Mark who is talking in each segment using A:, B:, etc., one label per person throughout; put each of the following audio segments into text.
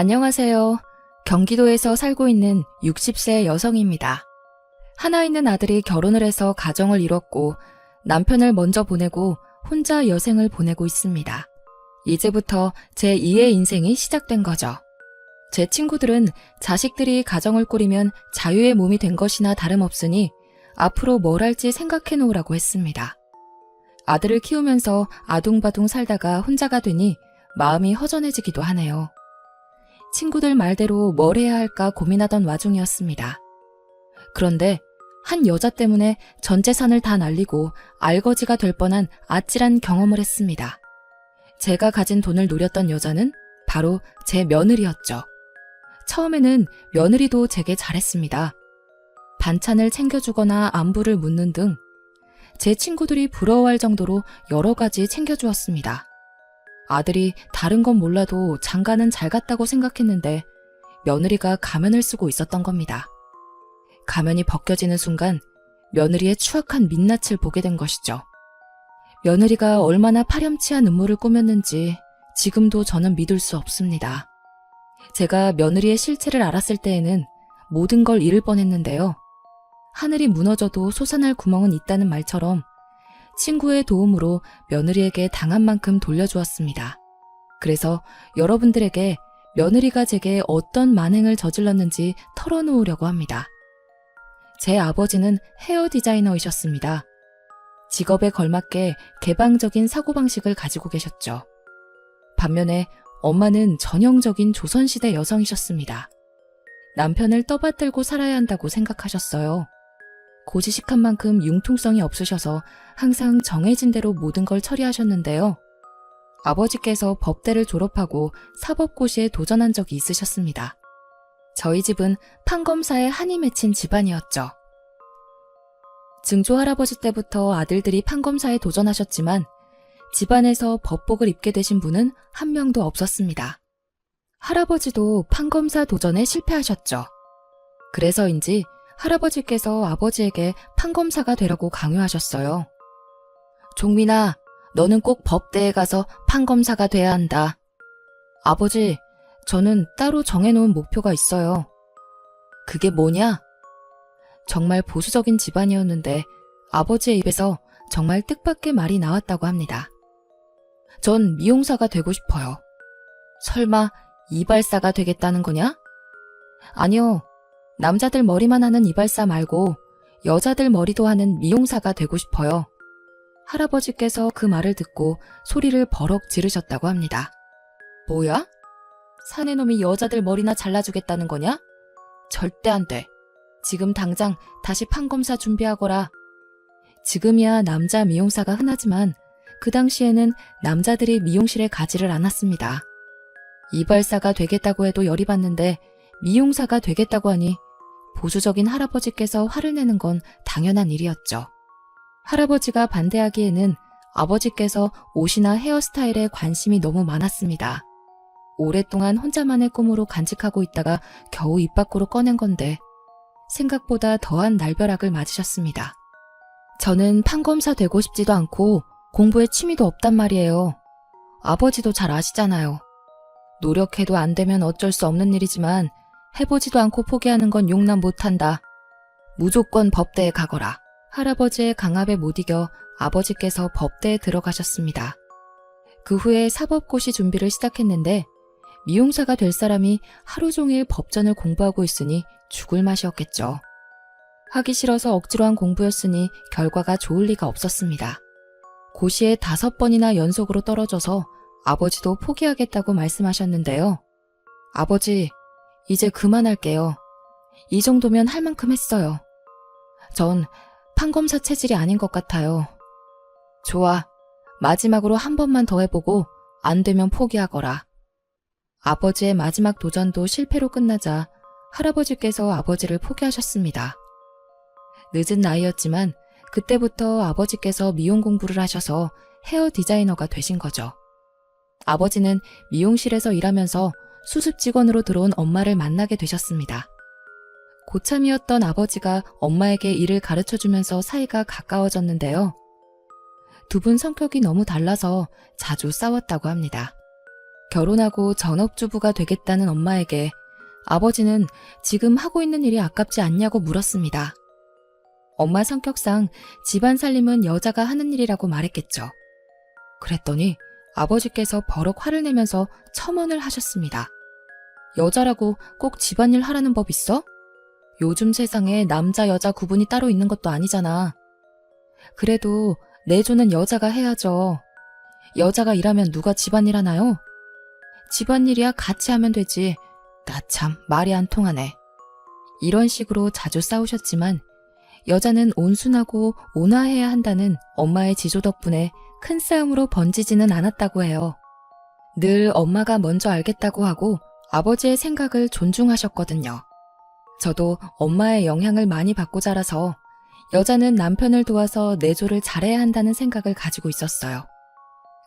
A: 안녕하세요. 경기도에서 살고 있는 60세 여성입니다. 하나 있는 아들이 결혼을 해서 가정을 이뤘고 남편을 먼저 보내고 혼자 여생을 보내고 있습니다. 이제부터 제 2의 인생이 시작된 거죠. 제 친구들은 자식들이 가정을 꾸리면 자유의 몸이 된 것이나 다름없으니 앞으로 뭘 할지 생각해 놓으라고 했습니다. 아들을 키우면서 아둥바둥 살다가 혼자가 되니 마음이 허전해지기도 하네요. 친구들 말대로 뭘 해야 할까 고민하던 와중이었습니다. 그런데 한 여자 때문에 전 재산을 다 날리고 알거지가 될 뻔한 아찔한 경험을 했습니다. 제가 가진 돈을 노렸던 여자는 바로 제 며느리였죠. 처음에는 며느리도 제게 잘했습니다. 반찬을 챙겨주거나 안부를 묻는 등 제 친구들이 부러워할 정도로 여러 가지 챙겨주었습니다. 아들이 다른 건 몰라도 장가는 잘 갔다고 생각했는데 며느리가 가면을 쓰고 있었던 겁니다. 가면이 벗겨지는 순간 며느리의 추악한 민낯을 보게 된 것이죠. 며느리가 얼마나 파렴치한 음모를 꾸몄는지 지금도 저는 믿을 수 없습니다. 제가 며느리의 실체를 알았을 때에는 모든 걸 잃을 뻔했는데요. 하늘이 무너져도 솟아날 구멍은 있다는 말처럼 친구의 도움으로 며느리에게 당한 만큼 돌려주었습니다. 그래서 여러분들에게 며느리가 제게 어떤 만행을 저질렀는지 털어놓으려고 합니다. 제 아버지는 헤어 디자이너이셨습니다. 직업에 걸맞게 개방적인 사고방식을 가지고 계셨죠. 반면에 엄마는 전형적인 조선시대 여성이셨습니다. 남편을 떠받들고 살아야 한다고 생각하셨어요. 고지식한 만큼 융통성이 없으셔서 항상 정해진 대로 모든 걸 처리하셨는데요. 아버지께서 법대를 졸업하고 사법고시에 도전한 적이 있으셨습니다. 저희 집은 판검사에 한이 맺힌 집안이었죠. 증조 할아버지 때부터 아들들이 판검사에 도전하셨지만 집안에서 법복을 입게 되신 분은 한 명도 없었습니다. 할아버지도 판검사 도전에 실패하셨죠. 그래서인지 할아버지께서 아버지에게 판검사가 되라고 강요하셨어요. 종민아, 너는 꼭 법대에 가서 판검사가 돼야 한다. 아버지, 저는 따로 정해놓은 목표가 있어요. 그게 뭐냐? 정말 보수적인 집안이었는데 아버지의 입에서 정말 뜻밖의 말이 나왔다고 합니다. 전 미용사가 되고 싶어요. 설마 이발사가 되겠다는 거냐? 아니요. 남자들 머리만 하는 이발사 말고 여자들 머리도 하는 미용사가 되고 싶어요. 할아버지께서 그 말을 듣고 소리를 버럭 지르셨다고 합니다. 뭐야? 사내놈이 여자들 머리나 잘라주겠다는 거냐? 절대 안 돼. 지금 당장 다시 판검사 준비하거라. 지금이야 남자 미용사가 흔하지만 그 당시에는 남자들이 미용실에 가지를 않았습니다. 이발사가 되겠다고 해도 열이 받는데 미용사가 되겠다고 하니 보수적인 할아버지께서 화를 내는 건 당연한 일이었죠. 할아버지가 반대하기에는 아버지께서 옷이나 헤어스타일에 관심이 너무 많았습니다. 오랫동안 혼자만의 꿈으로 간직하고 있다가 겨우 입 밖으로 꺼낸 건데 생각보다 더한 날벼락을 맞으셨습니다. 저는 판검사 되고 싶지도 않고 공부에 취미도 없단 말이에요. 아버지도 잘 아시잖아요. 노력해도 안 되면 어쩔 수 없는 일이지만 해보지도 않고 포기하는 건 용납 못한다. 무조건 법대에 가거라. 할아버지의 강압에 못 이겨 아버지께서 법대에 들어가셨습니다. 그 후에 사법고시 준비를 시작했는데 미용사가 될 사람이 하루 종일 법전을 공부하고 있으니 죽을 맛이었겠죠. 하기 싫어서 억지로 한 공부였으니 결과가 좋을 리가 없었습니다. 고시에 5번이나 연속으로 떨어져서 아버지도 포기하겠다고 말씀하셨는데요. 아버지, 이제 그만할게요. 이 정도면 할 만큼 했어요. 전 판검사 체질이 아닌 것 같아요. 좋아. 마지막으로 한 번만 더 해보고 안 되면 포기하거라. 아버지의 마지막 도전도 실패로 끝나자 할아버지께서 아버지를 포기하셨습니다. 늦은 나이였지만 그때부터 아버지께서 미용 공부를 하셔서 헤어 디자이너가 되신 거죠. 아버지는 미용실에서 일하면서 수습 직원으로 들어온 엄마를 만나게 되셨습니다. 고참이었던 아버지가 엄마에게 일을 가르쳐주면서 사이가 가까워졌는데요. 두 분 성격이 너무 달라서 자주 싸웠다고 합니다. 결혼하고 전업주부가 되겠다는 엄마에게 아버지는 지금 하고 있는 일이 아깝지 않냐고 물었습니다. 엄마 성격상 집안 살림은 여자가 하는 일이라고 말했겠죠. 그랬더니 아버지께서 버럭 화를 내면서 첨언을 하셨습니다. 여자라고 꼭 집안일 하라는 법 있어? 요즘 세상에 남자 여자 구분이 따로 있는 것도 아니잖아. 그래도 내조는 여자가 해야죠. 여자가 일하면 누가 집안일 하나요? 집안일이야 같이 하면 되지. 나 참 말이 안 통하네. 이런 식으로 자주 싸우셨지만 여자는 온순하고 온화해야 한다는 엄마의 지조 덕분에 큰 싸움으로 번지지는 않았다고 해요. 늘 엄마가 먼저 알겠다고 하고 아버지의 생각을 존중하셨거든요. 저도 엄마의 영향을 많이 받고 자라서 여자는 남편을 도와서 내조를 잘해야 한다는 생각을 가지고 있었어요.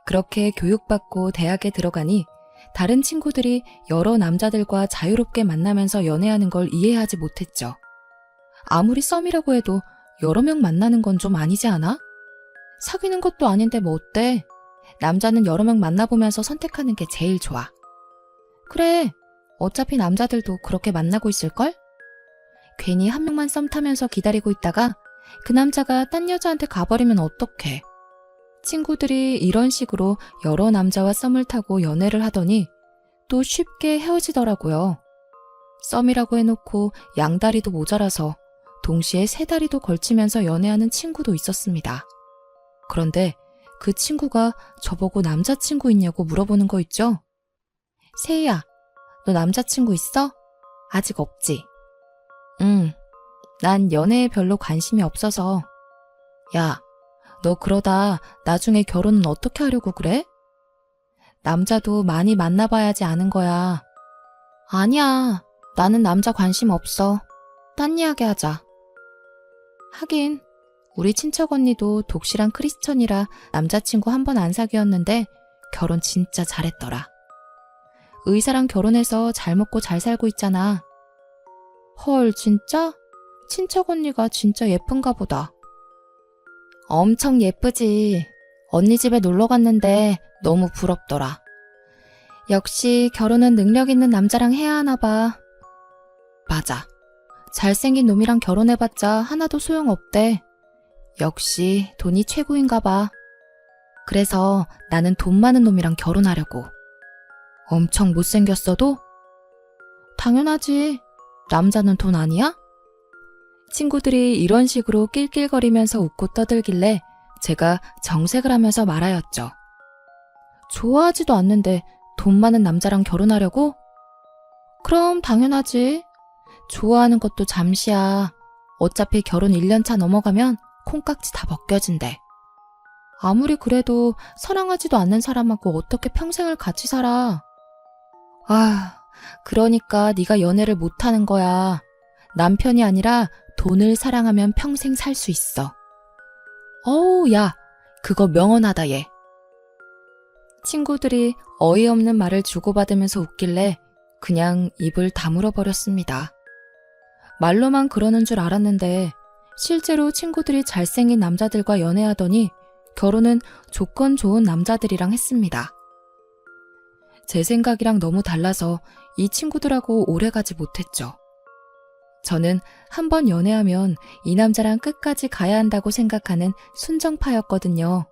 A: 그렇게 교육받고 대학에 들어가니 다른 친구들이 여러 남자들과 자유롭게 만나면서 연애하는 걸 이해하지 못했죠. 아무리 썸이라고 해도 여러 명 만나는 건 좀 아니지 않아? 사귀는 것도 아닌데 뭐 어때? 남자는 여러 명 만나보면서 선택하는 게 제일 좋아. 그래, 어차피 남자들도 그렇게 만나고 있을걸? 괜히 한 명만 썸 타면서 기다리고 있다가 그 남자가 딴 여자한테 가버리면 어떡해. 친구들이 이런 식으로 여러 남자와 썸을 타고 연애를 하더니 또 쉽게 헤어지더라고요. 썸이라고 해놓고 양다리도 모자라서 동시에 세 다리도 걸치면서 연애하는 친구도 있었습니다. 그런데 그 친구가 저보고 남자친구 있냐고 물어보는 거 있죠? 세희야, 너 남자친구 있어? 아직 없지? 응, 난 연애에 별로 관심이 없어서. 야, 너 그러다 나중에 결혼은 어떻게 하려고 그래? 남자도 많이 만나봐야지 아는 거야. 아니야, 나는 남자 관심 없어. 딴 이야기 하자. 하긴 우리 친척 언니도 독실한 크리스천이라 남자친구 한 번 안 사귀었는데 결혼 진짜 잘했더라. 의사랑 결혼해서 잘 먹고 잘 살고 있잖아. 헐, 진짜? 친척 언니가 진짜 예쁜가 보다. 엄청 예쁘지. 언니 집에 놀러 갔는데 너무 부럽더라. 역시 결혼은 능력 있는 남자랑 해야 하나 봐. 맞아. 잘생긴 놈이랑 결혼해봤자 하나도 소용없대. 역시 돈이 최고인가 봐. 그래서 나는 돈 많은 놈이랑 결혼하려고. 엄청 못생겼어도? 당연하지. 남자는 돈 아니야? 친구들이 이런 식으로 낄낄거리면서 웃고 떠들길래 제가 정색을 하면서 말하였죠. 좋아하지도 않는데 돈 많은 남자랑 결혼하려고? 그럼 당연하지. 좋아하는 것도 잠시야. 어차피 결혼 1년차 넘어가면 콩깍지 다 벗겨진대. 아무리 그래도 사랑하지도 않는 사람하고 어떻게 평생을 같이 살아. 아, 그러니까 네가 연애를 못하는 거야. 남편이 아니라 돈을 사랑하면 평생 살 수 있어. 어우, 야, 그거 명언하다 얘. 친구들이 어이없는 말을 주고받으면서 웃길래 그냥 입을 다물어 버렸습니다. 말로만 그러는 줄 알았는데 실제로 친구들이 잘생긴 남자들과 연애하더니 결혼은 조건 좋은 남자들이랑 했습니다. 제 생각이랑 너무 달라서 이 친구들하고 오래가지 못했죠. 저는 한 번 연애하면 이 남자랑 끝까지 가야 한다고 생각하는 순정파였거든요.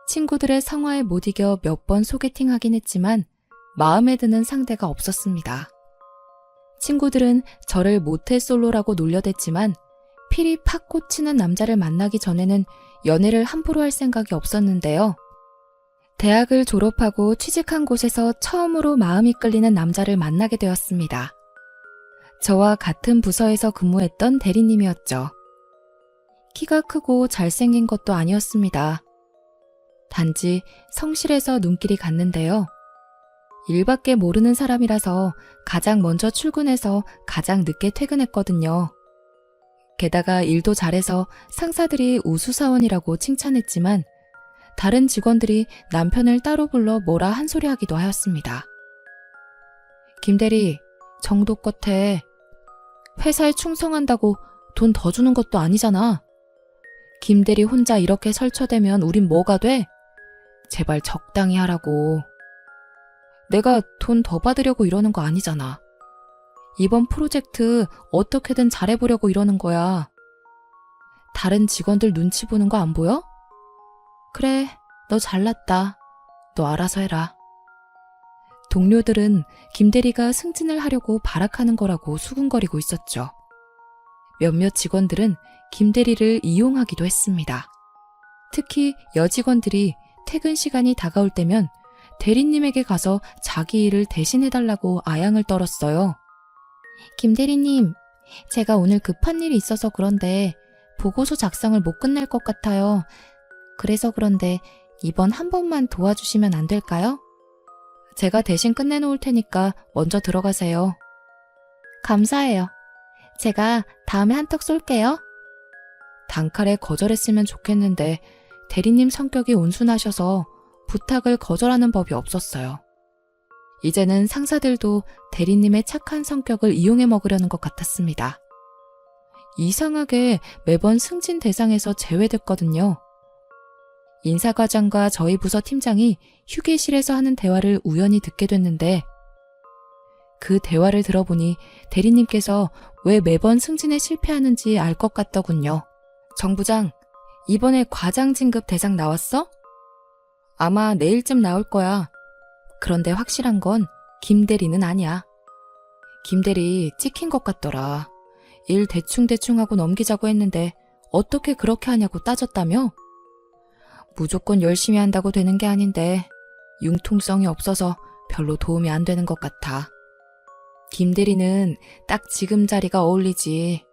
A: 친구들의 성화에 못 이겨 몇 번 소개팅하긴 했지만 마음에 드는 상대가 없었습니다. 친구들은 저를 모태솔로라고 놀려댔지만 필이 팍 꽂히는 남자를 만나기 전에는 연애를 함부로 할 생각이 없었는데요. 대학을 졸업하고 취직한 곳에서 처음으로 마음이 끌리는 남자를 만나게 되었습니다. 저와 같은 부서에서 근무했던 대리님이었죠. 키가 크고 잘생긴 것도 아니었습니다. 단지 성실해서 눈길이 갔는데요. 일밖에 모르는 사람이라서 가장 먼저 출근해서 가장 늦게 퇴근했거든요. 게다가 일도 잘해서 상사들이 우수사원이라고 칭찬했지만 다른 직원들이 남편을 따로 불러 뭐라 한 소리 하기도 하였습니다. 김대리, 정도껏 해. 회사에 충성한다고 돈 더 주는 것도 아니잖아. 김대리 혼자 이렇게 설쳐대면 우린 뭐가 돼? 제발 적당히 하라고. 내가 돈 더 받으려고 이러는 거 아니잖아. 이번 프로젝트 어떻게든 잘해보려고 이러는 거야. 다른 직원들 눈치 보는 거 안 보여? 그래, 너 잘났다. 너 알아서 해라. 동료들은 김대리가 승진을 하려고 발악하는 거라고 수군거리고 있었죠. 몇몇 직원들은 김대리를 이용하기도 했습니다. 특히 여직원들이 퇴근 시간이 다가올 때면 대리님에게 가서 자기 일을 대신해달라고 아양을 떨었어요. 김대리님, 제가 오늘 급한 일이 있어서 그런데 보고서 작성을 못 끝낼 것 같아요. 그래서 그런데 이번 한 번만 도와주시면 안 될까요? 제가 대신 끝내놓을 테니까 먼저 들어가세요. 감사해요. 제가 다음에 한턱 쏠게요. 단칼에 거절했으면 좋겠는데 대리님 성격이 온순하셔서 부탁을 거절하는 법이 없었어요. 이제는 상사들도 대리님의 착한 성격을 이용해 먹으려는 것 같았습니다. 이상하게 매번 승진 대상에서 제외됐거든요. 인사과장과 저희 부서 팀장이 휴게실에서 하는 대화를 우연히 듣게 됐는데 그 대화를 들어보니 대리님께서 왜 매번 승진에 실패하는지 알 것 같더군요. 정 부장, 이번에 과장 진급 대상 나왔어? 아마 내일쯤 나올 거야. 그런데 확실한 건 김대리는 아니야. 김대리 찍힌 것 같더라. 일 대충대충 하고 넘기자고 했는데 어떻게 그렇게 하냐고 따졌다며? 무조건 열심히 한다고 되는 게 아닌데 융통성이 없어서 별로 도움이 안 되는 것 같아. 김대리는 딱 지금 자리가 어울리지.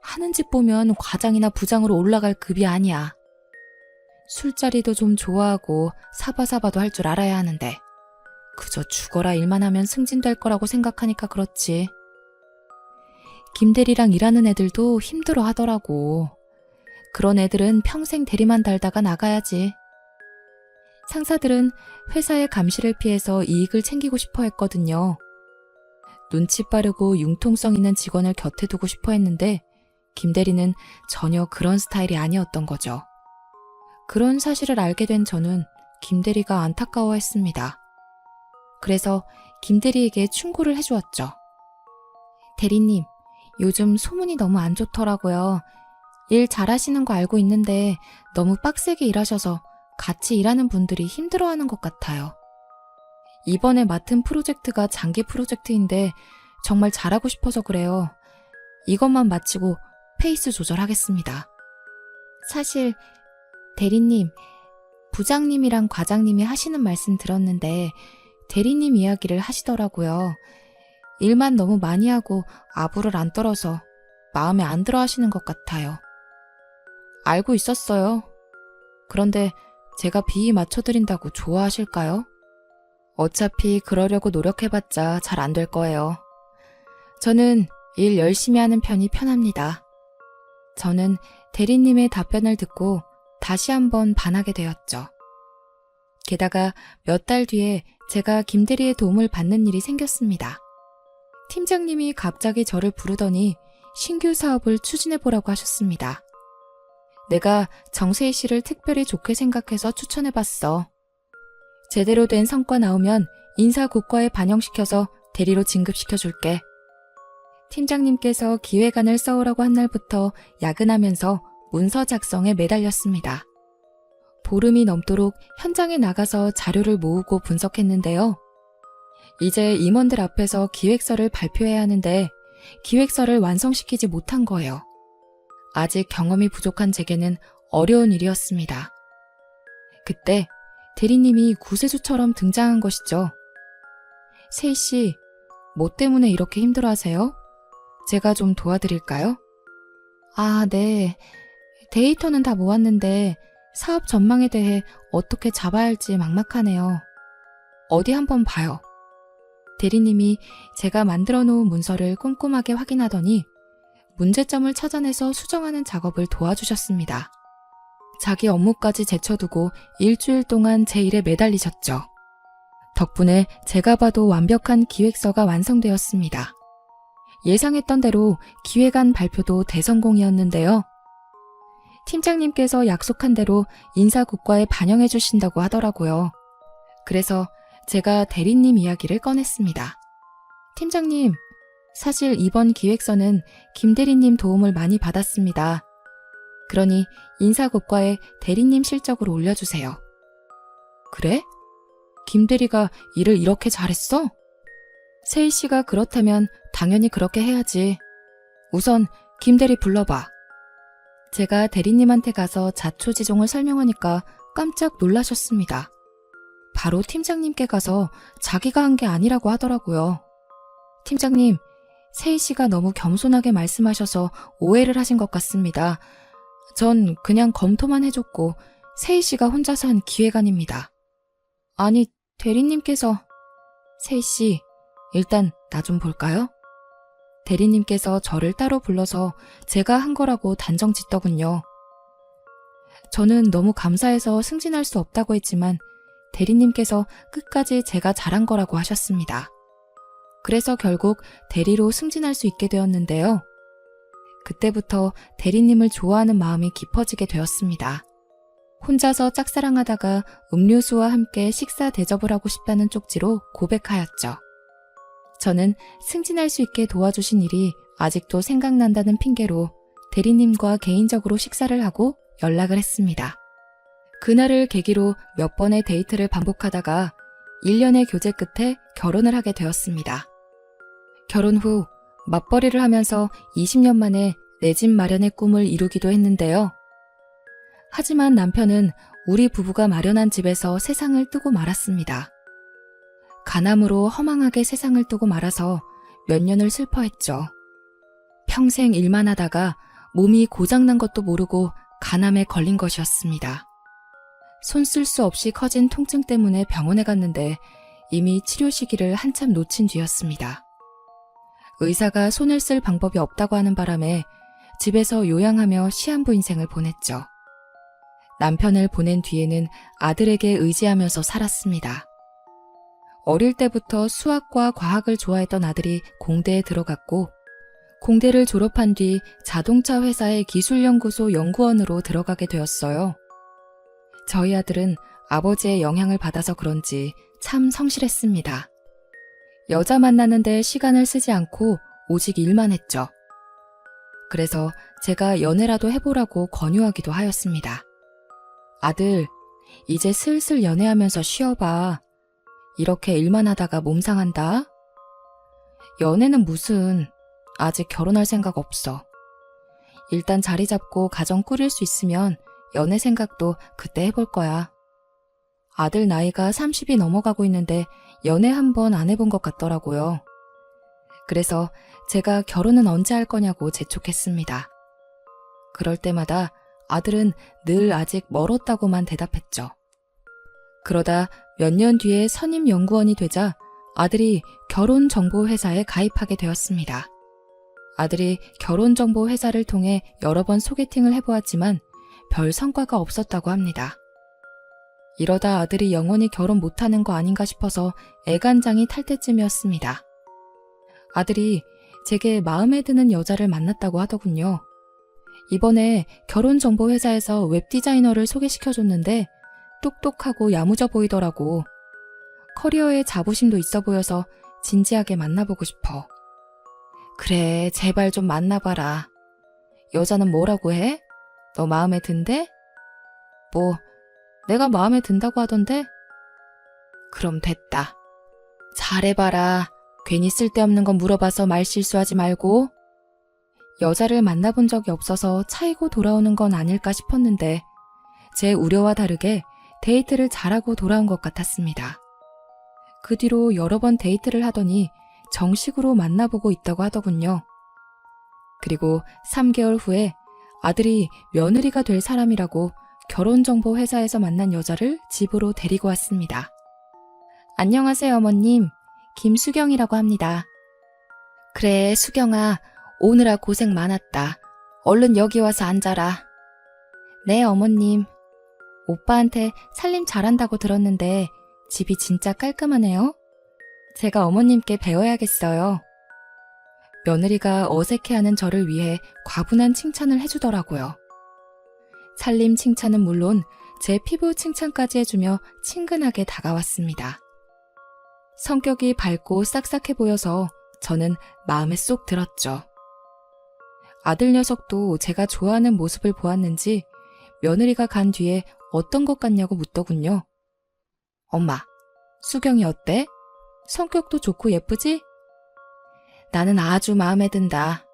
A: 하는 짓 보면 과장이나 부장으로 올라갈 급이 아니야. 술자리도 좀 좋아하고 사바사바도 할 줄 알아야 하는데 그저 죽어라 일만 하면 승진될 거라고 생각하니까 그렇지. 김대리랑 일하는 애들도 힘들어 하더라고. 그런 애들은 평생 대리만 달다가 나가야지. 상사들은 회사의 감시를 피해서 이익을 챙기고 싶어 했거든요. 눈치 빠르고 융통성 있는 직원을 곁에 두고 싶어 했는데 김대리는 전혀 그런 스타일이 아니었던 거죠. 그런 사실을 알게 된 저는 김대리가 안타까워했습니다. 그래서 김대리에게 충고를 해주었죠. 대리님, 요즘 소문이 너무 안 좋더라고요. 일 잘하시는 거 알고 있는데 너무 빡세게 일하셔서 같이 일하는 분들이 힘들어하는 것 같아요. 이번에 맡은 프로젝트가 장기 프로젝트인데 정말 잘하고 싶어서 그래요. 이것만 마치고 페이스 조절하겠습니다. 사실 대리님, 부장님이랑 과장님이 하시는 말씀 들었는데 대리님 이야기를 하시더라고요. 일만 너무 많이 하고 아부를 안 떨어서 마음에 안 들어 하시는 것 같아요. 알고 있었어요. 그런데 제가 비위 맞춰드린다고 좋아하실까요? 어차피 그러려고 노력해봤자 잘 안 될 거예요. 저는 일 열심히 하는 편이 편합니다. 저는 대리님의 답변을 듣고 다시 한번 반하게 되었죠. 게다가 몇 달 뒤에 제가 김대리의 도움을 받는 일이 생겼습니다. 팀장님이 갑자기 저를 부르더니 신규 사업을 추진해보라고 하셨습니다. 내가 정세희 씨를 특별히 좋게 생각해서 추천해봤어. 제대로 된 성과 나오면 인사국과에 반영시켜서 대리로 진급시켜줄게. 팀장님께서 기획안을 써오라고 한 날부터 야근하면서 문서 작성에 매달렸습니다. 보름이 넘도록 현장에 나가서 자료를 모으고 분석했는데요. 이제 임원들 앞에서 기획서를 발표해야 하는데 기획서를 완성시키지 못한 거예요. 아직 경험이 부족한 제게는 어려운 일이었습니다. 그때 대리님이 구세주처럼 등장한 것이죠. 세희 씨, 뭐 때문에 이렇게 힘들어하세요? 제가 좀 도와드릴까요? 아, 네. 데이터는 다 모았는데 사업 전망에 대해 어떻게 잡아야 할지 막막하네요. 어디 한번 봐요. 대리님이 제가 만들어 놓은 문서를 꼼꼼하게 확인하더니 문제점을 찾아내서 수정하는 작업을 도와주셨습니다. 자기 업무까지 제쳐두고 일주일 동안 제 일에 매달리셨죠. 덕분에 제가 봐도 완벽한 기획서가 완성되었습니다. 예상했던 대로 기획안 발표도 대성공이었는데요. 팀장님께서 약속한 대로 인사국과에 반영해 주신다고 하더라고요. 그래서 제가 대리님 이야기를 꺼냈습니다. 팀장님, 사실 이번 기획서는 김 대리님 도움을 많이 받았습니다. 그러니 인사고과에 대리님 실적으로 올려주세요. 그래? 김 대리가 일을 이렇게 잘했어? 세희 씨가 그렇다면 당연히 그렇게 해야지. 우선 김 대리 불러봐. 제가 대리님한테 가서 자초지종을 설명하니까 깜짝 놀라셨습니다. 바로 팀장님께 가서 자기가 한 게 아니라고 하더라고요. 팀장님, 세희 씨가 너무 겸손하게 말씀하셔서 오해를 하신 것 같습니다. 전 그냥 검토만 해줬고 세희 씨가 혼자서 한 기획안입니다. 아니, 대리님께서... 세희 씨, 일단 나 좀 볼까요? 대리님께서 저를 따로 불러서 제가 한 거라고 단정 짓더군요. 저는 너무 감사해서 승진할 수 없다고 했지만 대리님께서 끝까지 제가 잘한 거라고 하셨습니다. 그래서 결국 대리로 승진할 수 있게 되었는데요. 그때부터 대리님을 좋아하는 마음이 깊어지게 되었습니다. 혼자서 짝사랑하다가 음료수와 함께 식사 대접을 하고 싶다는 쪽지로 고백하였죠. 저는 승진할 수 있게 도와주신 일이 아직도 생각난다는 핑계로 대리님과 개인적으로 식사를 하고 연락을 했습니다. 그날을 계기로 몇 번의 데이트를 반복하다가 1년의 교제 끝에 결혼을 하게 되었습니다. 결혼 후 맞벌이를 하면서 20년 만에 내 집 마련의 꿈을 이루기도 했는데요. 하지만 남편은 우리 부부가 마련한 집에서 세상을 뜨고 말았습니다. 간암으로 허망하게 세상을 뜨고 말아서 몇 년을 슬퍼했죠. 평생 일만 하다가 몸이 고장난 것도 모르고 간암에 걸린 것이었습니다. 손 쓸 수 없이 커진 통증 때문에 병원에 갔는데 이미 치료 시기를 한참 놓친 뒤였습니다. 의사가 손을 쓸 방법이 없다고 하는 바람에 집에서 요양하며 시한부 인생을 보냈죠. 남편을 보낸 뒤에는 아들에게 의지하면서 살았습니다. 어릴 때부터 수학과 과학을 좋아했던 아들이 공대에 들어갔고 공대를 졸업한 뒤 자동차 회사의 기술연구소 연구원으로 들어가게 되었어요. 저희 아들은 아버지의 영향을 받아서 그런지 참 성실했습니다. 여자 만나는데 시간을 쓰지 않고 오직 일만 했죠. 그래서 제가 연애라도 해보라고 권유하기도 하였습니다. 아들, 이제 슬슬 연애하면서 쉬어봐. 이렇게 일만 하다가 몸 상한다. 연애는 무슨, 아직 결혼할 생각 없어. 일단 자리 잡고 가정 꾸릴 수 있으면 연애 생각도 그때 해볼 거야. 아들 나이가 30이 넘어가고 있는데 연애 한 번 안 해본 것 같더라고요. 그래서 제가 결혼은 언제 할 거냐고 재촉했습니다. 그럴 때마다 아들은 늘 아직 멀었다고만 대답했죠. 그러다 몇 년 뒤에 선임 연구원이 되자 아들이 결혼정보회사에 가입하게 되었습니다. 아들이 결혼정보회사를 통해 여러 번 소개팅을 해보았지만 별 성과가 없었다고 합니다. 이러다 아들이 영원히 결혼 못하는 거 아닌가 싶어서 애간장이 탈 때쯤이었습니다. 아들이 제게 마음에 드는 여자를 만났다고 하더군요. 이번에 결혼정보회사에서 웹디자이너를 소개시켜줬는데 똑똑하고 야무져 보이더라고. 커리어에 자부심도 있어 보여서 진지하게 만나보고 싶어. 그래, 제발 좀 만나봐라. 여자는 뭐라고 해? 너 마음에 든대? 뭐, 내가 마음에 든다고 하던데? 그럼 됐다. 잘해봐라. 괜히 쓸데없는 건 물어봐서 말 실수하지 말고. 여자를 만나본 적이 없어서 차이고 돌아오는 건 아닐까 싶었는데 제 우려와 다르게 데이트를 잘하고 돌아온 것 같았습니다. 그 뒤로 여러 번 데이트를 하더니 정식으로 만나보고 있다고 하더군요. 그리고 3개월 후에 아들이 며느리가 될 사람이라고 결혼정보회사에서 만난 여자를 집으로 데리고 왔습니다. 안녕하세요, 어머님. 김수경이라고 합니다. 그래, 수경아. 오느라 고생 많았다. 얼른 여기 와서 앉아라. 네, 어머님. 오빠한테 살림 잘한다고 들었는데 집이 진짜 깔끔하네요. 제가 어머님께 배워야겠어요. 며느리가 어색해하는 저를 위해 과분한 칭찬을 해주더라고요. 살림 칭찬은 물론 제 피부 칭찬까지 해주며 친근하게 다가왔습니다. 성격이 밝고 싹싹해 보여서 저는 마음에 쏙 들었죠. 아들 녀석도 제가 좋아하는 모습을 보았는지 며느리가 간 뒤에 어떤 것 같냐고 묻더군요. 엄마, 수경이 어때? 성격도 좋고 예쁘지? 나는 아주 마음에 든다.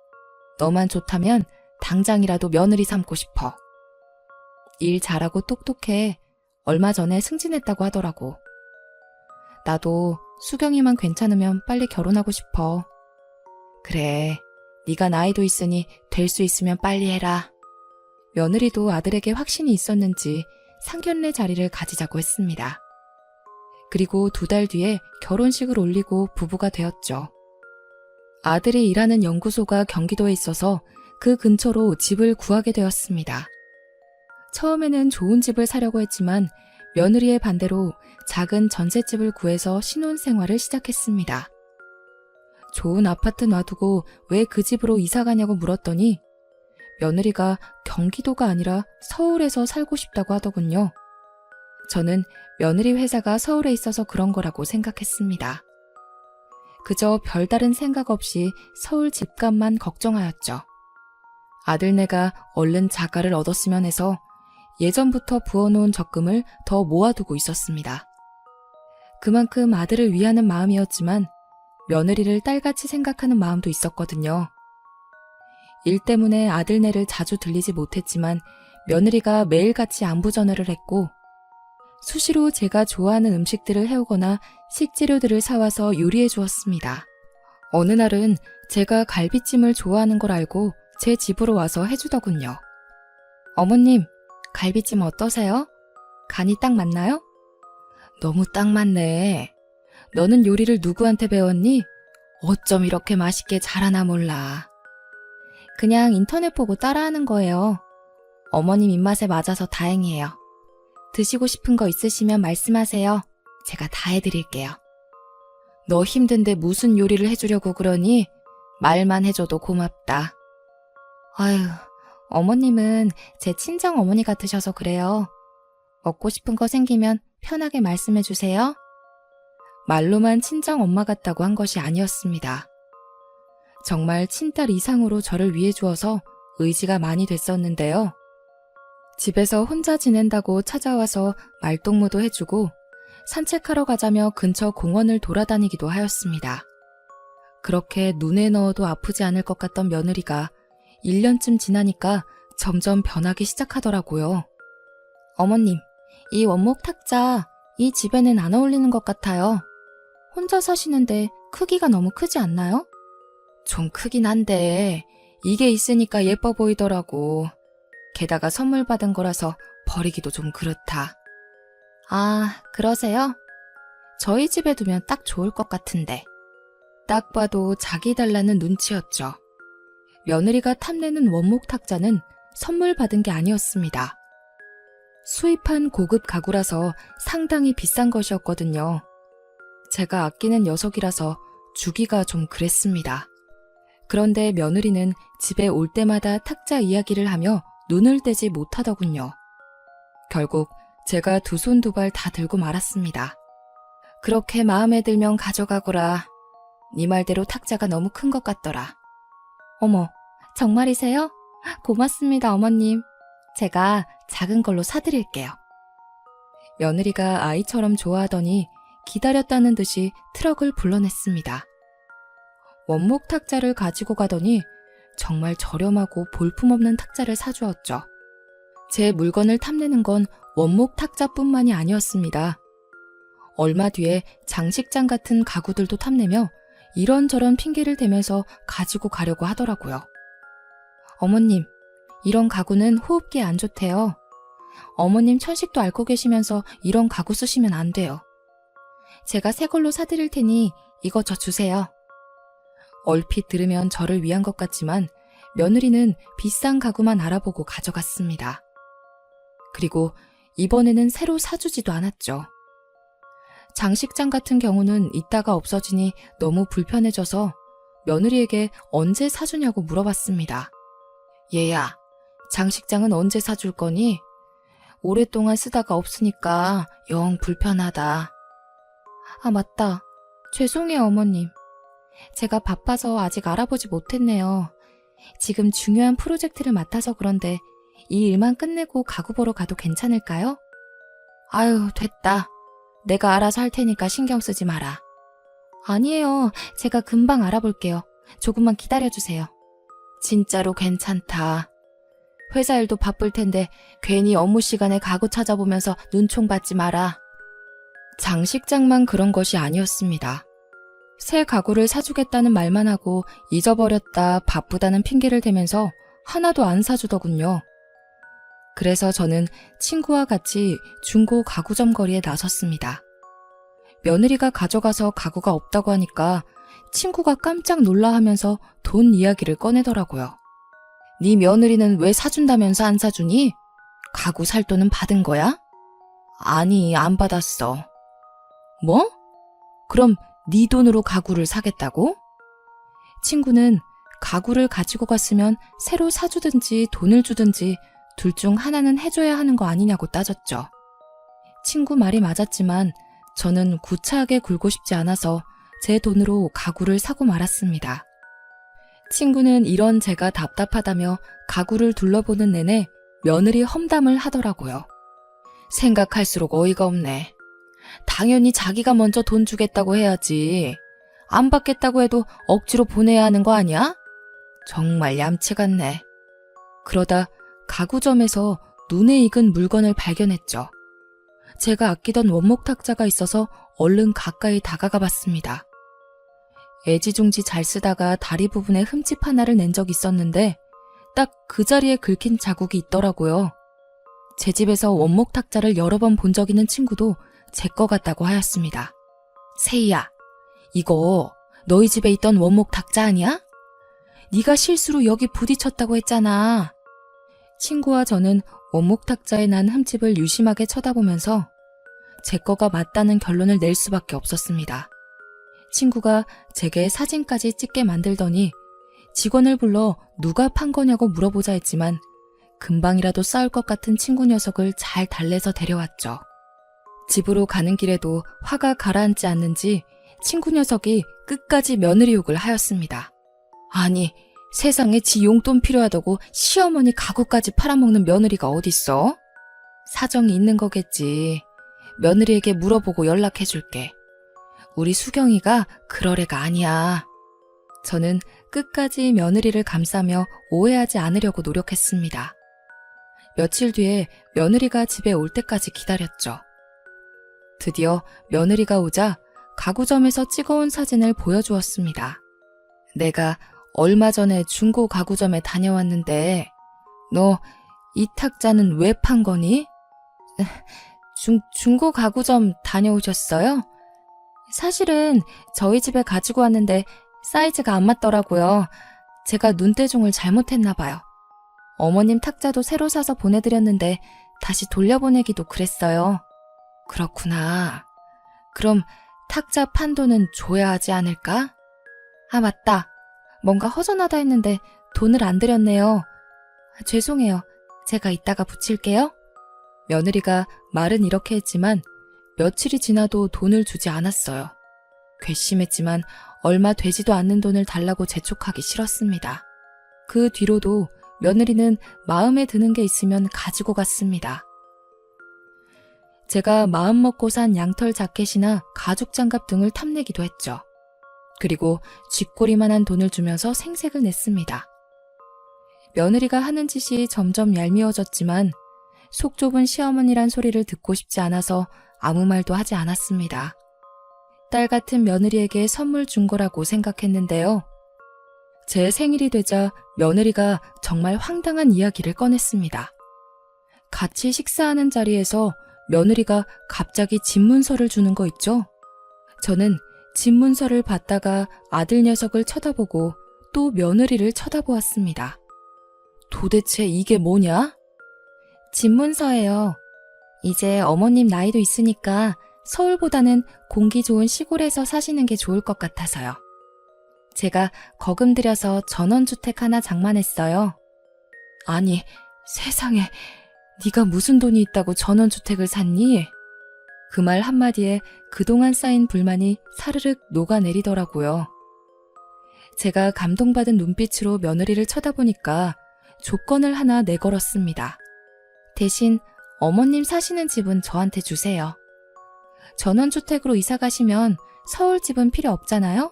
A: 너만 좋다면 당장이라도 며느리 삼고 싶어. 일 잘하고 똑똑해. 얼마 전에 승진했다고 하더라고. 나도 수경이만 괜찮으면 빨리 결혼하고 싶어. 그래, 네가 나이도 있으니 될 수 있으면 빨리 해라. 며느리도 아들에게 확신이 있었는지 상견례 자리를 가지자고 했습니다. 그리고 2달 뒤에 결혼식을 올리고 부부가 되었죠. 아들이 일하는 연구소가 경기도에 있어서 그 근처로 집을 구하게 되었습니다. 처음에는 좋은 집을 사려고 했지만 며느리의 반대로 작은 전셋집을 구해서 신혼생활을 시작했습니다. 좋은 아파트 놔두고 왜 그 집으로 이사 가냐고 물었더니 며느리가 경기도가 아니라 서울에서 살고 싶다고 하더군요. 저는 며느리 회사가 서울에 있어서 그런 거라고 생각했습니다. 그저 별다른 생각 없이 서울 집값만 걱정하였죠. 아들네가 얼른 자가를 얻었으면 해서 예전부터 부어놓은 적금을 더 모아두고 있었습니다. 그만큼 아들을 위하는 마음이었지만 며느리를 딸같이 생각하는 마음도 있었거든요. 일 때문에 아들네를 자주 들리지 못했지만 며느리가 매일같이 안부 전화를 했고 수시로 제가 좋아하는 음식들을 해오거나 식재료들을 사와서 요리해 주었습니다. 어느 날은 제가 갈비찜을 좋아하는 걸 알고 제 집으로 와서 해주더군요. 어머님, 갈비찜 어떠세요? 간이 딱 맞나요? 너무 딱 맞네. 너는 요리를 누구한테 배웠니? 어쩜 이렇게 맛있게 잘하나 몰라. 그냥 인터넷 보고 따라하는 거예요. 어머님 입맛에 맞아서 다행이에요. 드시고 싶은 거 있으시면 말씀하세요. 제가 다 해드릴게요. 너 힘든데 무슨 요리를 해주려고 그러니? 말만 해줘도 고맙다. 아휴, 어머님은 제 친정 어머니 같으셔서 그래요. 먹고 싶은 거 생기면 편하게 말씀해 주세요. 말로만 친정 엄마 같다고 한 것이 아니었습니다. 정말 친딸 이상으로 저를 위해 주어서 의지가 많이 됐었는데요. 집에서 혼자 지낸다고 찾아와서 말동무도 해주고 산책하러 가자며 근처 공원을 돌아다니기도 하였습니다. 그렇게 눈에 넣어도 아프지 않을 것 같던 며느리가 1년쯤 지나니까 점점 변하기 시작하더라고요. 어머님, 이 원목 탁자 이 집에는 안 어울리는 것 같아요. 혼자 사시는데 크기가 너무 크지 않나요? 좀 크긴 한데 이게 있으니까 예뻐 보이더라고. 게다가 선물 받은 거라서 버리기도 좀 그렇다. 아, 그러세요? 저희 집에 두면 딱 좋을 것 같은데. 딱 봐도 자기 달라는 눈치였죠. 며느리가 탐내는 원목 탁자는 선물 받은 게 아니었습니다. 수입한 고급 가구라서 상당히 비싼 것이었거든요. 제가 아끼는 녀석이라서 주기가 좀 그랬습니다. 그런데 며느리는 집에 올 때마다 탁자 이야기를 하며 눈을 떼지 못하더군요. 결국 제가 2손 2발 다 들고 말았습니다. 그렇게 마음에 들면 가져가거라. 네 말대로 탁자가 너무 큰 것 같더라. 어머, 정말이세요? 고맙습니다, 어머님. 제가 작은 걸로 사드릴게요. 며느리가 아이처럼 좋아하더니 기다렸다는 듯이 트럭을 불러냈습니다. 원목 탁자를 가지고 가더니 정말 저렴하고 볼품없는 탁자를 사주었죠. 제 물건을 탐내는 건 원목 탁자뿐만이 아니었습니다. 얼마 뒤에 장식장 같은 가구들도 탐내며 이런저런 핑계를 대면서 가지고 가려고 하더라고요. 어머님, 이런 가구는 호흡기에 안 좋대요. 어머님 천식도 앓고 계시면서 이런 가구 쓰시면 안 돼요. 제가 새 걸로 사드릴 테니 이거 저 주세요. 얼핏 들으면 저를 위한 것 같지만 며느리는 비싼 가구만 알아보고 가져갔습니다. 그리고 이번에는 새로 사주지도 않았죠. 장식장 같은 경우는 있다가 없어지니 너무 불편해져서 며느리에게 언제 사주냐고 물어봤습니다. 얘야, 장식장은 언제 사줄 거니? 오랫동안 쓰다가 없으니까 영 불편하다. 아, 맞다. 죄송해요, 어머님. 제가 바빠서 아직 알아보지 못했네요. 지금 중요한 프로젝트를 맡아서 그런데 이 일만 끝내고 가구 보러 가도 괜찮을까요? 아유, 됐다. 내가 알아서 할 테니까 신경 쓰지 마라. 아니에요. 제가 금방 알아볼게요. 조금만 기다려주세요. 진짜로 괜찮다. 회사 일도 바쁠 텐데 괜히 업무 시간에 가구 찾아보면서 눈총 받지 마라. 장식장만 그런 것이 아니었습니다. 새 가구를 사주겠다는 말만 하고 잊어버렸다, 바쁘다는 핑계를 대면서 하나도 안 사주더군요. 그래서 저는 친구와 같이 중고 가구점 거리에 나섰습니다. 며느리가 가져가서 가구가 없다고 하니까 친구가 깜짝 놀라하면서 돈 이야기를 꺼내더라고요. 네 며느리는 왜 사준다면서 안 사주니? 가구 살 돈은 받은 거야? 아니, 안 받았어. 뭐? 그럼 네 돈으로 가구를 사겠다고? 친구는 가구를 가지고 갔으면 새로 사주든지 돈을 주든지 둘 중 하나는 해줘야 하는 거 아니냐고 따졌죠. 친구 말이 맞았지만 저는 구차하게 굴고 싶지 않아서 제 돈으로 가구를 사고 말았습니다. 친구는 이런 제가 답답하다며 가구를 둘러보는 내내 며느리 험담을 하더라고요. 생각할수록 어이가 없네. 당연히 자기가 먼저 돈 주겠다고 해야지. 안 받겠다고 해도 억지로 보내야 하는 거 아니야? 정말 얌체 같네. 그러다 가구점에서 눈에 익은 물건을 발견했죠. 제가 아끼던 원목 탁자가 있어서 얼른 가까이 다가가 봤습니다. 애지중지 잘 쓰다가 다리 부분에 흠집 하나를 낸 적이 있었는데 딱 그 자리에 긁힌 자국이 있더라고요. 제 집에서 원목 탁자를 여러 번 본 적 있는 친구도 제 거 같다고 하였습니다. 세희야, 이거 너희 집에 있던 원목 탁자 아니야? 네가 실수로 여기 부딪혔다고 했잖아. 친구와 저는 원목 탁자에 난 흠집을 유심하게 쳐다보면서 제 거가 맞다는 결론을 낼 수밖에 없었습니다. 친구가 제게 사진까지 찍게 만들더니 직원을 불러 누가 판 거냐고 물어보자 했지만 금방이라도 싸울 것 같은 친구 녀석을 잘 달래서 데려왔죠. 집으로 가는 길에도 화가 가라앉지 않는지 친구 녀석이 끝까지 며느리 욕을 하였습니다. 아니, 세상에 지 용돈 필요하다고 시어머니 가구까지 팔아먹는 며느리가 어딨어? 사정이 있는 거겠지. 며느리에게 물어보고 연락해줄게. 우리 수경이가 그럴 애가 아니야. 저는 끝까지 며느리를 감싸며 오해하지 않으려고 노력했습니다. 며칠 뒤에 며느리가 집에 올 때까지 기다렸죠. 드디어 며느리가 오자 가구점에서 찍어온 사진을 보여주었습니다. 내가 얼마 전에 중고 가구점에 다녀왔는데 너 이 탁자는 왜 판 거니? 중고 가구점 다녀오셨어요? 사실은 저희 집에 가지고 왔는데 사이즈가 안 맞더라고요. 제가 눈대중을 잘못했나 봐요. 어머님 탁자도 새로 사서 보내드렸는데 다시 돌려보내기도 그랬어요. 그렇구나. 그럼 탁자 판 돈은 줘야 하지 않을까? 아, 맞다. 뭔가 허전하다 했는데 돈을 안 드렸네요. 죄송해요. 제가 이따가 붙일게요. 며느리가 말은 이렇게 했지만 며칠이 지나도 돈을 주지 않았어요. 괘씸했지만 얼마 되지도 않는 돈을 달라고 재촉하기 싫었습니다. 그 뒤로도 며느리는 마음에 드는 게 있으면 가지고 갔습니다. 제가 마음먹고 산 양털 자켓이나 가죽 장갑 등을 탐내기도 했죠. 그리고 쥐꼬리만한 돈을 주면서 생색을 냈습니다. 며느리가 하는 짓이 점점 얄미워졌지만 속 좁은 시어머니란 소리를 듣고 싶지 않아서 아무 말도 하지 않았습니다. 딸 같은 며느리에게 선물 준 거라고 생각했는데요. 제 생일이 되자 며느리가 정말 황당한 이야기를 꺼냈습니다. 같이 식사하는 자리에서 며느리가 갑자기 집문서를 주는 거 있죠? 저는 집문서를 받다가 아들 녀석을 쳐다보고 또 며느리를 쳐다보았습니다. 도대체 이게 뭐냐? 집문서예요. 이제 어머님 나이도 있으니까 서울보다는 공기 좋은 시골에서 사시는 게 좋을 것 같아서요. 제가 거금 들여서 전원주택 하나 장만했어요. 아니, 세상에, 네가 무슨 돈이 있다고 전원주택을 샀니? 그 말 한마디에 그동안 쌓인 불만이 사르륵 녹아내리더라고요. 제가 감동받은 눈빛으로 며느리를 쳐다보니까 조건을 하나 내걸었습니다. 대신 어머님 사시는 집은 저한테 주세요. 전원주택으로 이사 가시면 서울 집은 필요 없잖아요?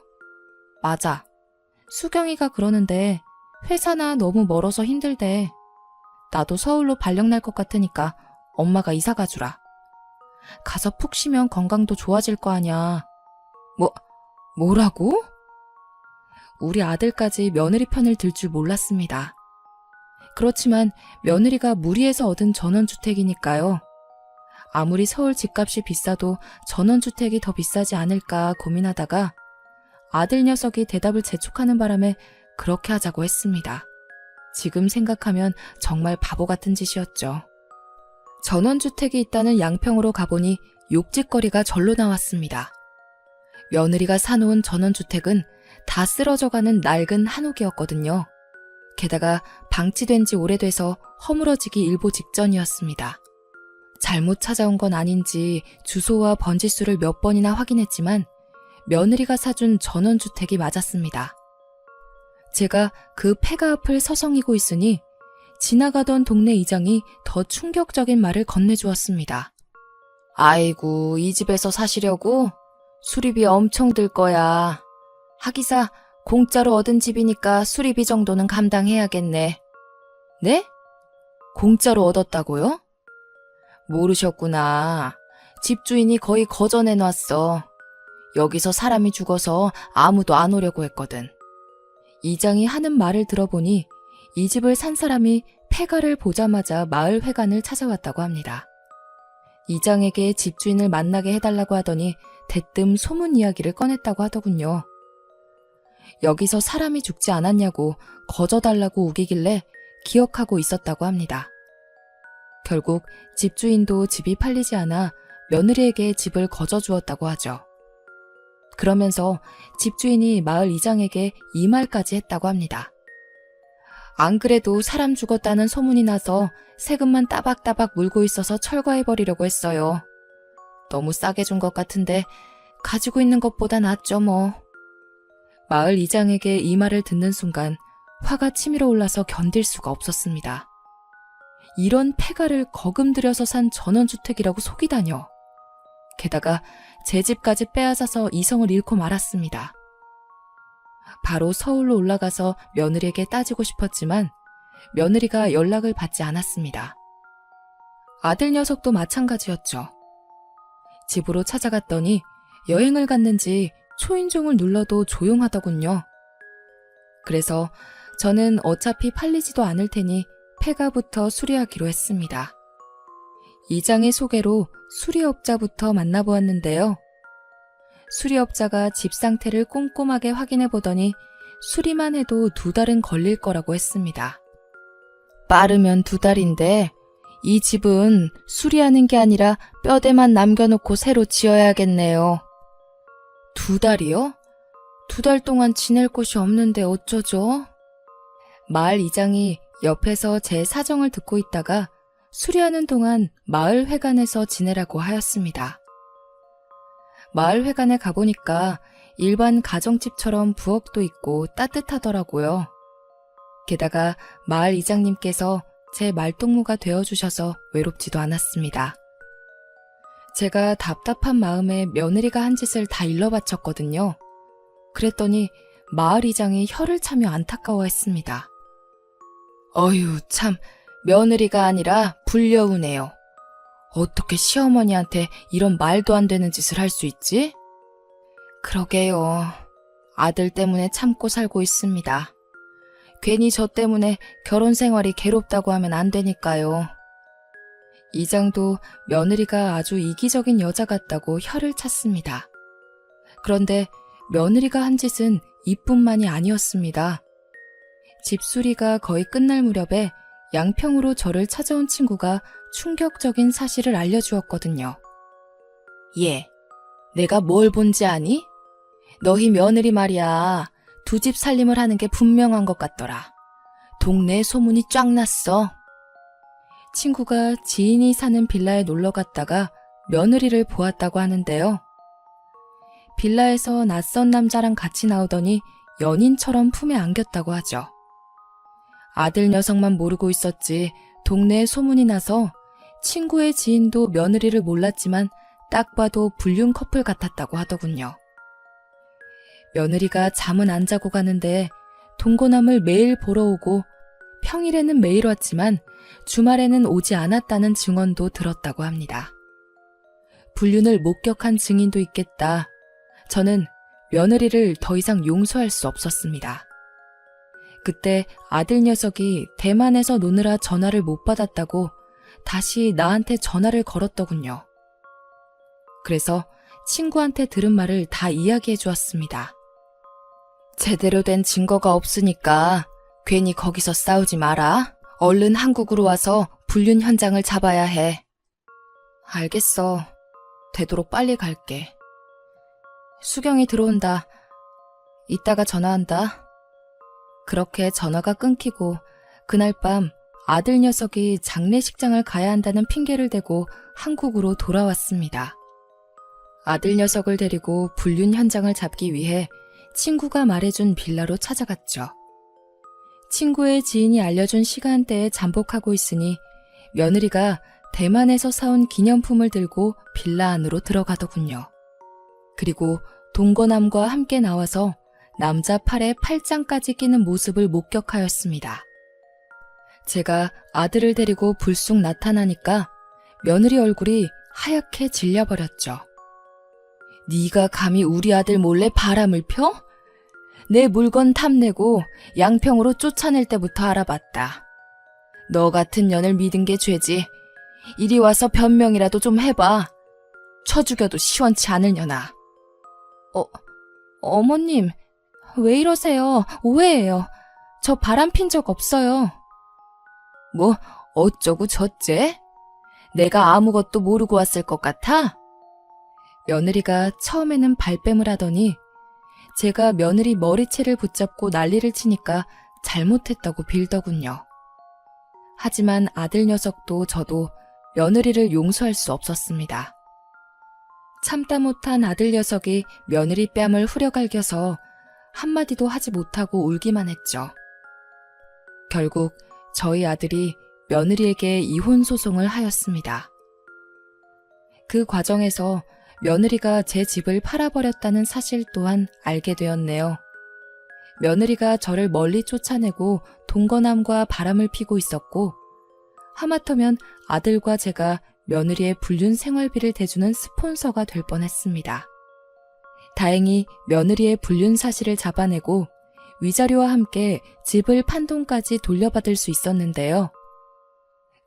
A: 맞아. 수경이가 그러는데 회사나 너무 멀어서 힘들대. 나도 서울로 발령 날 것 같으니까 엄마가 이사 가주라. 가서 푹 쉬면 건강도 좋아질 거 아냐. 뭐라고? 우리 아들까지 며느리 편을 들 줄 몰랐습니다. 그렇지만 며느리가 무리해서 얻은 전원주택이니까요. 아무리 서울 집값이 비싸도 전원주택이 더 비싸지 않을까 고민하다가 아들 녀석이 대답을 재촉하는 바람에 그렇게 하자고 했습니다. 지금 생각하면 정말 바보 같은 짓이었죠. 전원주택이 있다는 양평으로 가보니 욕짓거리가 절로 나왔습니다. 며느리가 사놓은 전원주택은 다 쓰러져가는 낡은 한옥이었거든요. 게다가 방치된 지 오래돼서 허물어지기 일보 직전이었습니다. 잘못 찾아온 건 아닌지 주소와 번지수를 몇 번이나 확인했지만 며느리가 사준 전원주택이 맞았습니다. 제가 그 폐가 앞을 서성이고 있으니 지나가던 동네 이장이 더 충격적인 말을 건네주었습니다. 아이고, 이 집에서 사시려고? 수리비 엄청 들 거야. 하기사 공짜로 얻은 집이니까 수리비 정도는 감당해야겠네. 네? 공짜로 얻었다고요? 모르셨구나. 집주인이 거의 거저내놨어. 여기서 사람이 죽어서 아무도 안 오려고 했거든. 이장이 하는 말을 들어보니 이 집을 산 사람이 폐가를 보자마자 마을 회관을 찾아왔다고 합니다. 이장에게 집주인을 만나게 해달라고 하더니 대뜸 소문 이야기를 꺼냈다고 하더군요. 여기서 사람이 죽지 않았냐고 거저달라고 우기길래 기억하고 있었다고 합니다. 결국 집주인도 집이 팔리지 않아 며느리에게 집을 거저주었다고 하죠. 그러면서 집주인이 마을 이장에게 이 말까지 했다고 합니다. 안 그래도 사람 죽었다는 소문이 나서 세금만 따박따박 물고 있어서 철거해버리려고 했어요. 너무 싸게 준 것 같은데 가지고 있는 것보다 낫죠 뭐. 마을 이장에게 이 말을 듣는 순간 화가 치밀어 올라서 견딜 수가 없었습니다. 이런 폐가를 거금 들여서 산 전원주택이라고 속이다뇨. 게다가 제 집까지 빼앗아서 이성을 잃고 말았습니다. 바로 서울로 올라가서 며느리에게 따지고 싶었지만 며느리가 연락을 받지 않았습니다. 아들 녀석도 마찬가지였죠. 집으로 찾아갔더니 여행을 갔는지 초인종을 눌러도 조용하더군요. 그래서 저는 어차피 팔리지도 않을 테니 폐가부터 수리하기로 했습니다. 이장의 소개로 수리업자부터 만나보았는데요. 수리업자가 집 상태를 꼼꼼하게 확인해 보더니 수리만 해도 2달은 걸릴 거라고 했습니다. 빠르면 2달인데 이 집은 수리하는 게 아니라 뼈대만 남겨놓고 새로 지어야겠네요. 2달이요? 2달 동안 지낼 곳이 없는데 어쩌죠? 마을 이장이 옆에서 제 사정을 듣고 있다가 수리하는 동안 마을 회관에서 지내라고 하였습니다. 마을 회관에 가보니까 일반 가정집처럼 부엌도 있고 따뜻하더라고요. 게다가 마을 이장님께서 제 말동무가 되어주셔서 외롭지도 않았습니다. 제가 답답한 마음에 며느리가 한 짓을 다 일러바쳤거든요. 그랬더니 마을 이장이 혀를 차며 안타까워했습니다. 어휴 참, 며느리가 아니라 불려우네요. 어떻게 시어머니한테 이런 말도 안 되는 짓을 할 수 있지? 그러게요. 아들 때문에 참고 살고 있습니다. 괜히 저 때문에 결혼 생활이 괴롭다고 하면 안 되니까요. 이장도 며느리가 아주 이기적인 여자 같다고 혀를 찼습니다. 그런데 며느리가 한 짓은 이뿐만이 아니었습니다. 집수리가 거의 끝날 무렵에 양평으로 저를 찾아온 친구가 충격적인 사실을 알려주었거든요. 얘, 내가 뭘 본지 아니? 너희 며느리 말이야. 2집 살림을 하는 게 분명한 것 같더라. 동네에 소문이 쫙 났어. 친구가 지인이 사는 빌라에 놀러 갔다가 며느리를 보았다고 하는데요. 빌라에서 낯선 남자랑 같이 나오더니 연인처럼 품에 안겼다고 하죠. 아들 녀석만 모르고 있었지 동네에 소문이 나서 친구의 지인도 며느리를 몰랐지만 딱 봐도 불륜 커플 같았다고 하더군요. 며느리가 잠은 안 자고 가는데 동거남을 매일 보러 오고 평일에는 매일 왔지만 주말에는 오지 않았다는 증언도 들었다고 합니다. 불륜을 목격한 증인도 있겠다. 저는 며느리를 더 이상 용서할 수 없었습니다. 그때 아들 녀석이 대만에서 노느라 전화를 못 받았다고 다시 나한테 전화를 걸었더군요. 그래서 친구한테 들은 말을 다 이야기해 주었습니다. 제대로 된 증거가 없으니까 괜히 거기서 싸우지 마라. 얼른 한국으로 와서 불륜 현장을 잡아야 해. 알겠어. 되도록 빨리 갈게. 수경이 들어온다. 이따가 전화한다. 그렇게 전화가 끊기고 그날 밤 아들 녀석이 장례식장을 가야 한다는 핑계를 대고 한국으로 돌아왔습니다. 아들 녀석을 데리고 불륜 현장을 잡기 위해 친구가 말해준 빌라로 찾아갔죠. 친구의 지인이 알려준 시간대에 잠복하고 있으니 며느리가 대만에서 사온 기념품을 들고 빌라 안으로 들어가더군요. 그리고 동거남과 함께 나와서 남자 팔에 팔짱까지 끼는 모습을 목격하였습니다. 제가 아들을 데리고 불쑥 나타나니까 며느리 얼굴이 하얗게 질려버렸죠. 네가 감히 우리 아들 몰래 바람을 펴? 내 물건 탐내고 양평으로 쫓아낼 때부터 알아봤다. 너 같은 년을 믿은 게 죄지. 이리 와서 변명이라도 좀 해봐. 쳐 죽여도 시원치 않으려나. 어머님, 왜 이러세요? 오해예요. 저 바람 핀 적 없어요. 뭐 어쩌고 저째? 내가 아무것도 모르고 왔을 것 같아? 며느리가 처음에는 발뺌을 하더니 제가 며느리 머리채를 붙잡고 난리를 치니까 잘못했다고 빌더군요. 하지만 아들 녀석도 저도 며느리를 용서할 수 없었습니다. 참다 못한 아들 녀석이 며느리 뺨을 후려갈겨서 한마디도 하지 못하고 울기만 했죠. 결국 저희 아들이 며느리에게 이혼 소송을 하였습니다. 그 과정에서 며느리가 제 집을 팔아버렸다는 사실 또한 알게 되었네요. 며느리가 저를 멀리 쫓아내고 동거남과 바람을 피고 있었고 하마터면 아들과 제가 며느리의 불륜 생활비를 대주는 스폰서가 될 뻔했습니다. 다행히 며느리의 불륜 사실을 잡아내고 위자료와 함께 집을 판 돈까지 돌려받을 수 있었는데요.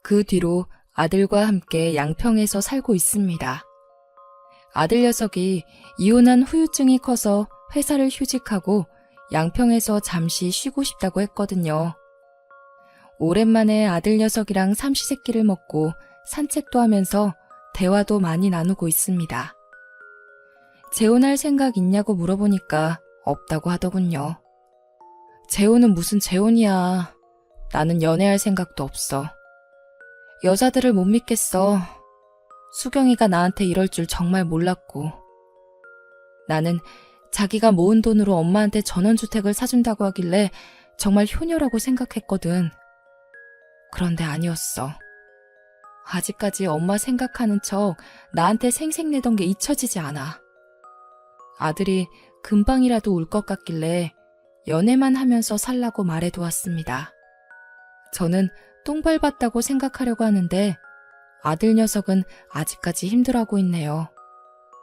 A: 그 뒤로 아들과 함께 양평에서 살고 있습니다. 아들 녀석이 이혼한 후유증이 커서 회사를 휴직하고 양평에서 잠시 쉬고 싶다고 했거든요. 오랜만에 아들 녀석이랑 삼시세끼를 먹고 산책도 하면서 대화도 많이 나누고 있습니다. 재혼할 생각 있냐고 물어보니까 없다고 하더군요. 재혼은 무슨 재혼이야. 나는 연애할 생각도 없어. 여자들을 못 믿겠어. 수경이가 나한테 이럴 줄 정말 몰랐고. 나는 자기가 모은 돈으로 엄마한테 전원주택을 사준다고 하길래 정말 효녀라고 생각했거든. 그런데 아니었어. 아직까지 엄마 생각하는 척 나한테 생색내던 게 잊혀지지 않아. 아들이 금방이라도 울 것 같길래 연애만 하면서 살라고 말해두었습니다. 저는 똥 밟았다고 생각하려고 하는데 아들 녀석은 아직까지 힘들어하고 있네요.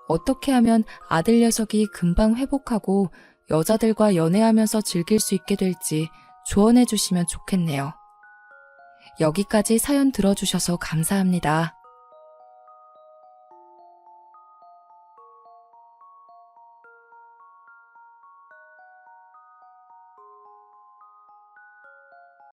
A: 어떻게 하면 아들 녀석이 금방 회복하고 여자들과 연애하면서 즐길 수 있게 될지 조언해 주시면 좋겠네요. 여기까지 사연 들어주셔서 감사합니다.